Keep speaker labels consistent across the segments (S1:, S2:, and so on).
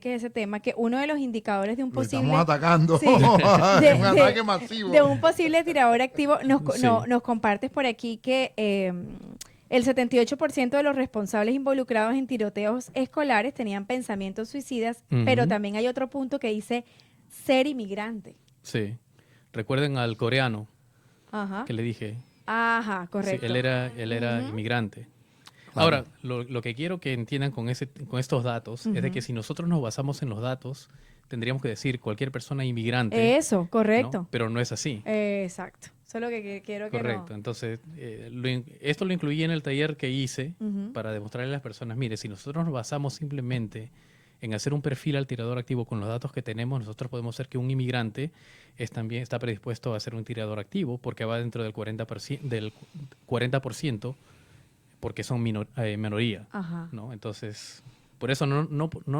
S1: que ese tema, que uno de los indicadores de un
S2: Lo
S1: posible...
S2: estamos atacando.
S1: Sí,
S2: Un
S1: de,
S2: ataque masivo.
S1: de un posible tirador activo,
S3: Sí.
S1: nos compartes por aquí que el 78% de los responsables involucrados en tiroteos escolares tenían pensamientos suicidas, pero
S3: Ujú.
S1: también hay otro punto que dice ser inmigrante.
S3: Sí. Recuerden al coreano
S1: Ajá.
S3: que le dije.
S1: Ajá,
S3: Sí,
S1: correcto.
S3: él era
S1: Ujú.
S3: inmigrante.
S2: Claro.
S3: Ahora, lo que quiero que entiendan con estos datos es de que
S1: Ujú.
S3: si nosotros nos basamos en los datos, tendríamos que decir cualquier persona inmigrante,
S1: Eso,
S3: ¿no?
S1: correcto.
S3: Pero no es así.
S1: Exacto. Solo que quiero que
S3: Correcto.
S1: no.
S3: Entonces, esto lo incluí en el taller que hice
S1: Ujú.
S3: para demostrarle a las personas, mire, si nosotros nos basamos simplemente en hacer un perfil al tirador activo con los datos que tenemos, nosotros podemos ser que un inmigrante también está predispuesto a ser un tirador activo porque va dentro del 40%, porque son minoría,
S1: Ajá.
S3: ¿no? Entonces, por eso no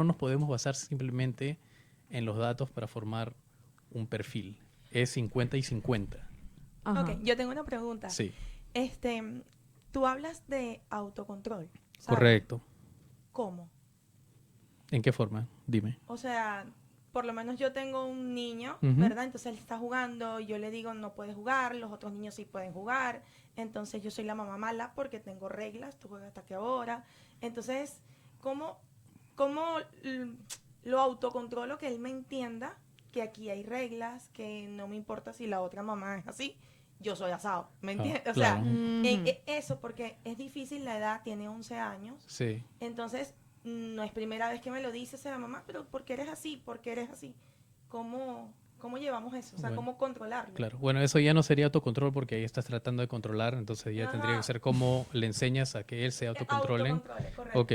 S3: nos podemos basar simplemente en los datos para formar un perfil. Es 50 y 50.
S1: Ajá.
S4: Ok, yo tengo una pregunta.
S3: Sí,
S4: Tú hablas de autocontrol, ¿sabes?
S3: correcto.
S4: ¿Cómo?
S3: ¿En qué forma? Dime.
S4: O sea, por lo menos yo tengo un niño,
S3: Ujú.
S4: ¿verdad? Entonces él está jugando, yo le digo no puedes jugar, los otros niños sí pueden jugar. Entonces yo soy la mamá mala porque tengo reglas, tú juegas hasta qué hora. Entonces, ¿cómo lo autocontrolo que él me entienda que aquí hay reglas, que no me importa si la otra mamá es así, yo soy asado, ¿me entiendes? O sea,
S3: claro.
S1: Ujú.
S4: eso porque es difícil, la edad tiene 11 años.
S3: Sí,
S4: Entonces, no es primera vez que me lo dice, sea mamá, pero ¿por qué eres así? ¿Por qué eres así? ¿Cómo llevamos eso? O sea,
S3: Bueno,
S4: ¿cómo controlarlo?
S3: claro. Bueno, eso ya no sería autocontrol porque ahí estás tratando de controlar, entonces ya tendría que
S4: Ajá.
S3: ser cómo le enseñas a que él se autocontrole.
S4: Autocontrole, correcto.
S3: Ok.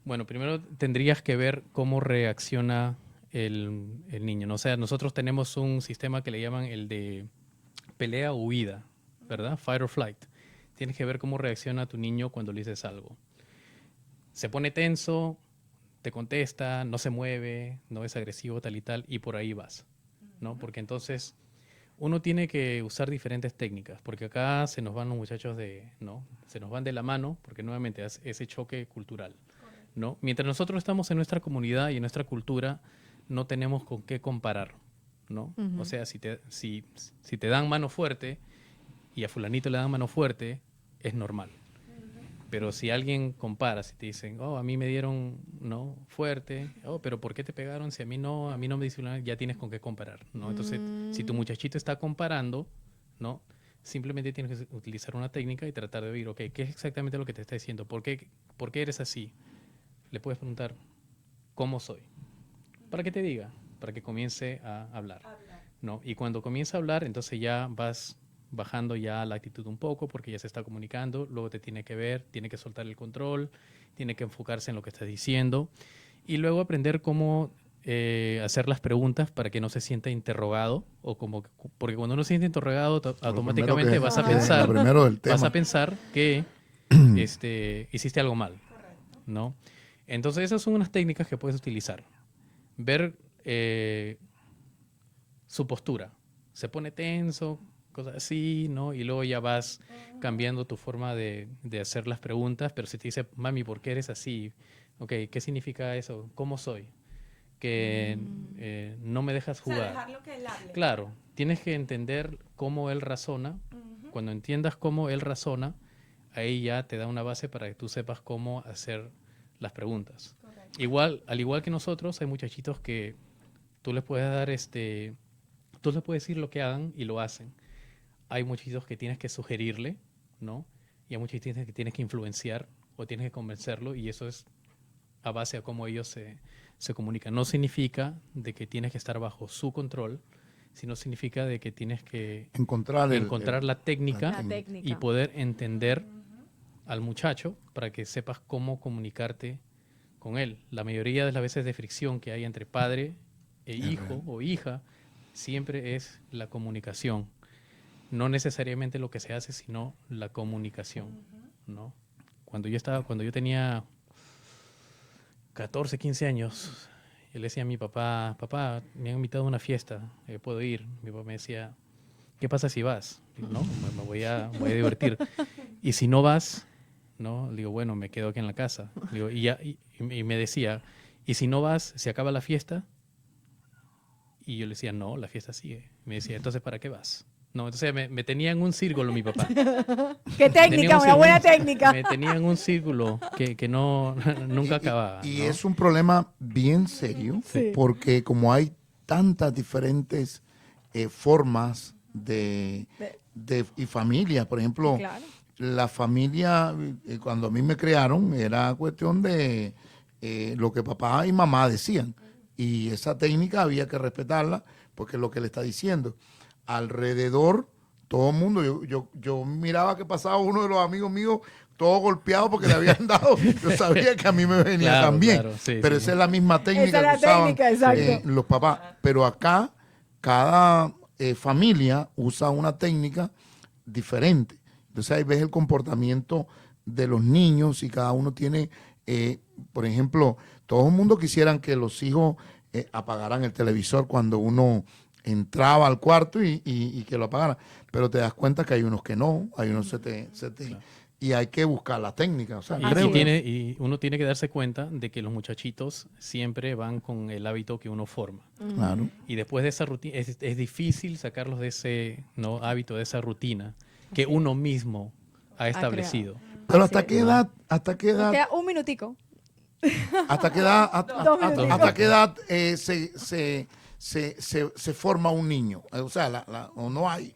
S3: Bueno, primero tendrías que ver cómo reacciona el niño, ¿no? O sea, nosotros tenemos un sistema que le llaman el de pelea o huida, ¿verdad? Fight or flight. Tienes que ver cómo reacciona tu niño cuando le dices algo. Se pone tenso, te contesta, no se mueve, no es agresivo, tal y tal, y por ahí vas, ¿no? Porque entonces uno tiene que usar diferentes técnicas, porque acá se nos van los muchachos ¿no? Se nos van de la mano, porque nuevamente es ese choque cultural, ¿no? Mientras nosotros estamos en nuestra comunidad y en nuestra cultura, no tenemos con qué comparar, ¿no?
S1: Ujú.
S3: O sea, si te dan mano fuerte y a fulanito le dan mano fuerte, es normal. Pero si alguien compara, si te dicen, oh, a mí me dieron, ¿no? Fuerte, oh, pero ¿por qué te pegaron? Si a mí no me dicen nada, ya tienes con qué comparar, ¿no? Entonces, si tu muchachito está comparando, ¿no? Simplemente tienes que utilizar una técnica y tratar de oír, ok, ¿qué es exactamente lo que te está diciendo? ¿Por qué eres así? Le puedes preguntar, ¿cómo soy? Para que te diga, para que comience a hablar, ¿no? Y cuando comienza a hablar, entonces ya vas bajando ya la actitud un poco porque ya se está comunicando, luego te tiene que ver, tiene que soltar el control, tiene que enfocarse en lo que estás diciendo y luego aprender cómo hacer las preguntas para que no se sienta interrogado o porque cuando uno se siente interrogado automáticamente
S2: Lo primero del tema.
S3: vas a pensar que hiciste algo mal, ¿no? Entonces esas son unas técnicas que puedes utilizar. Ver su postura. Se pone tenso, cosas así, ¿no? Y luego ya vas cambiando tu forma de hacer las preguntas, pero si te dice, mami, ¿por qué eres así? Ok, ¿qué significa eso? ¿Cómo soy? Que no me dejas
S4: O sea,
S3: jugar.
S4: dejarlo que él hable.
S3: Claro, tienes que entender cómo él razona.
S4: Ujú.
S3: Cuando entiendas cómo él razona, ahí ya te da una base para que tú sepas cómo hacer las preguntas.
S4: Correcto.
S3: Al igual que nosotros, hay muchachitos que tú les puedes dar tú les puedes decir lo que hagan y lo hacen. Hay muchachitos que tienes que sugerirle, ¿no? Y hay muchachitos que tienes que influenciar o tienes que convencerlo y eso es a base a cómo ellos se comunican. No significa de que tienes que estar bajo su control, sino significa de que tienes que encontrar la técnica
S1: La técnica.
S3: y poder entender al muchacho para que sepas cómo comunicarte con él. La mayoría de las veces de fricción que hay entre padre e hijo o hija siempre es la comunicación. No necesariamente lo que se hace, sino la comunicación, ¿no? Cuando yo tenía 14, 15 años, yo le decía a mi papá, papá, me han invitado a una fiesta, ¿puedo ir? Mi papá me decía, ¿qué pasa si vas? Digo, no, me voy a divertir. Y si no vas, ¿no? Digo, bueno, me quedo aquí en la casa. Digo, y me decía, Y si no vas, se acaba la fiesta. Y yo le decía, no, la fiesta sigue. Me decía, entonces, ¿para qué vas? No, entonces me tenía en un círculo mi papá.
S1: ¿Qué técnica? Una buena técnica.
S3: Me tenía en un círculo que no, nunca acababa.
S2: Y
S3: ¿no?
S2: es un problema bien serio,
S1: Sí.
S2: porque como hay tantas diferentes formas y familias, por ejemplo,
S1: Claro.
S2: la familia, cuando a mí me crearon, era cuestión de lo que papá y mamá decían. Y esa técnica había que respetarla, porque es lo que le está diciendo. Alrededor, todo el mundo, yo miraba que pasaba uno de los amigos míos todo golpeado porque le habían dado. Yo sabía que a mí me venía
S3: Claro,
S2: también.
S3: claro, sí,
S2: pero
S3: sí.
S2: esa es la misma técnica
S1: Esa es la
S2: que usaban
S1: técnica, exacto.
S2: los papás. Pero acá, cada familia usa una técnica diferente. Entonces ahí ves el comportamiento de los niños y cada uno tiene, por ejemplo, todo el mundo quisieran que los hijos apagaran el televisor cuando uno entraba al cuarto y que lo apagaran. Pero te das cuenta que hay unos que no, hay unos y hay que buscar la técnica. O sea,
S3: Y,
S2: creo
S3: y
S2: que
S3: y uno tiene que darse cuenta de que los muchachitos siempre van con el hábito que uno forma.
S2: claro.
S3: Y después de esa rutina, es difícil sacarlos de ese hábito, de esa rutina que uno mismo ha establecido.
S2: Pero
S1: Así
S2: ¿hasta
S1: es.
S2: qué edad,
S1: Nos queda un minutico.
S2: hasta qué edad,
S1: Dos minutos.
S2: hasta qué edad se forma un niño? O sea, o no hay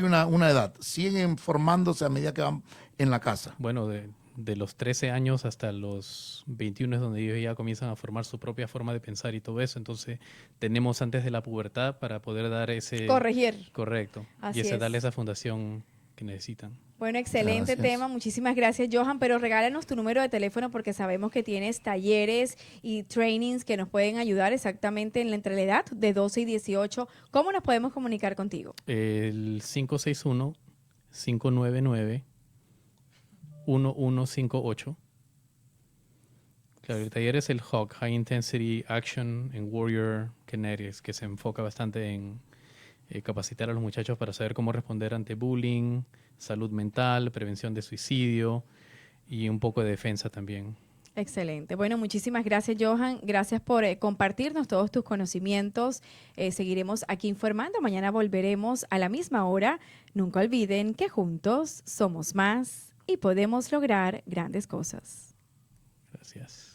S2: una edad. Siguen formándose a medida que van en la casa.
S3: Bueno, de los 13 años hasta los 21 es donde ellos ya comienzan a formar su propia forma de pensar y todo eso. Entonces, tenemos antes de la pubertad para poder dar ese...
S1: Corregir.
S3: Correcto.
S1: Así
S3: y
S1: es.
S3: darle esa fundación que necesitan.
S1: Bueno, excelente
S2: Gracias.
S1: tema. Muchísimas gracias, Johan. Pero regálanos tu número de teléfono porque sabemos que tienes talleres y trainings que nos pueden ayudar exactamente entre la edad de 12 y 18. ¿Cómo nos podemos comunicar contigo?
S3: El 561-599-1158. Claro, el taller es el HOC, High Intensity Action and Warrior Kinetics, que se enfoca bastante en capacitar a los muchachos para saber cómo responder ante bullying, salud mental, prevención de suicidio y un poco de defensa también.
S1: Excelente. Bueno, muchísimas gracias, Johan. Gracias por compartirnos todos tus conocimientos. Seguiremos aquí informando. Mañana volveremos a la misma hora. Nunca olviden que juntos somos más y podemos lograr grandes cosas.
S3: Gracias.